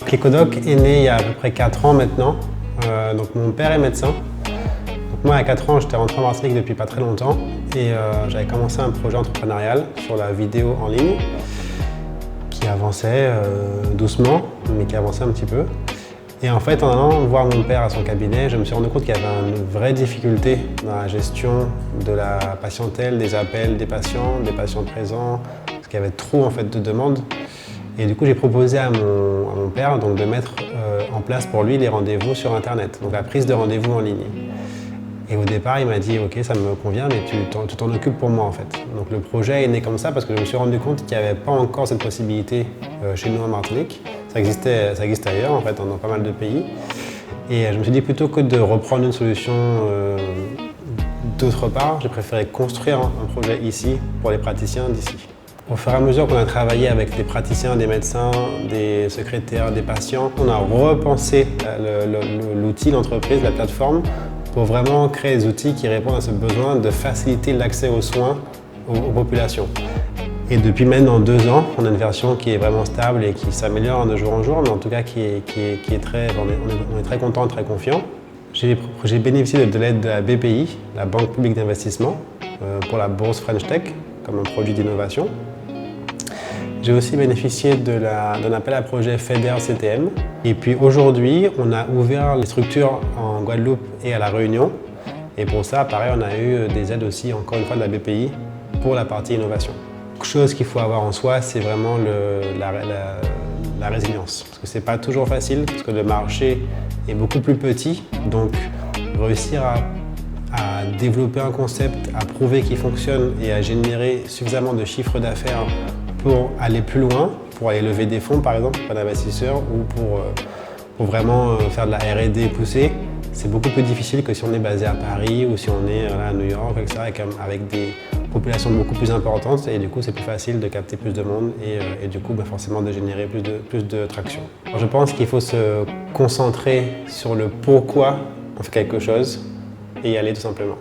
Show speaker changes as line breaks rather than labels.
Clicodoc est né il y a à peu près 4 ans maintenant. Donc mon père est médecin. Donc moi à 4 ans j'étais rentré en Martinique depuis pas très longtemps et j'avais commencé un projet entrepreneurial sur la vidéo en ligne qui avançait doucement mais qui avançait un petit peu. Et en fait en allant voir mon père à son cabinet, je me suis rendu compte qu'il y avait une vraie difficulté dans la gestion de la patientèle, des appels des patients présents, parce qu'il y avait trop en fait de demandes. Et du coup, j'ai proposé à mon père donc, de mettre en place pour lui les rendez-vous sur Internet, donc la prise de rendez-vous en ligne. Et au départ, il m'a dit « Ok, ça me convient, mais tu t'en occupes pour moi en fait ». Donc le projet est né comme ça parce que je me suis rendu compte qu'il n'y avait pas encore cette possibilité chez nous en Martinique. Ça existe ailleurs en fait, dans pas mal de pays. Et je me suis dit plutôt que de reprendre une solution d'autre part, j'ai préféré construire un projet ici pour les praticiens d'ici. Au fur et à mesure qu'on a travaillé avec des praticiens, des médecins, des secrétaires, des patients, on a repensé l'outil, l'entreprise, la plateforme pour vraiment créer des outils qui répondent à ce besoin de faciliter l'accès aux soins aux populations. Et depuis maintenant 2 ans, on a une version qui est vraiment stable et qui s'améliore de jour en jour, mais en tout cas qui est très, on est très content et très confiant. J'ai bénéficié de l'aide de la BPI, la Banque publique d'investissement, pour la bourse French Tech, comme un produit d'innovation. J'ai aussi bénéficié d'un appel à projet FEDER CTM. Et puis aujourd'hui, on a ouvert les structures en Guadeloupe et à La Réunion. Et pour ça, pareil, on a eu des aides aussi, encore une fois, de la BPI pour la partie innovation. Quelque chose qu'il faut avoir en soi, c'est vraiment la résilience. Parce que c'est pas toujours facile, parce que le marché est beaucoup plus petit. Donc, réussir à développer un concept, à prouver qu'il fonctionne et à générer suffisamment de chiffre d'affaires pour aller plus loin, pour aller lever des fonds par exemple, pas d'investisseurs, ou pour vraiment faire de la R&D poussée, c'est beaucoup plus difficile que si on est basé à Paris ou si on est à New York, etc., avec des populations beaucoup plus importantes et du coup c'est plus facile de capter plus de monde et du coup forcément de générer plus de traction. Alors, je pense qu'il faut se concentrer sur le pourquoi on fait quelque chose et y aller tout simplement.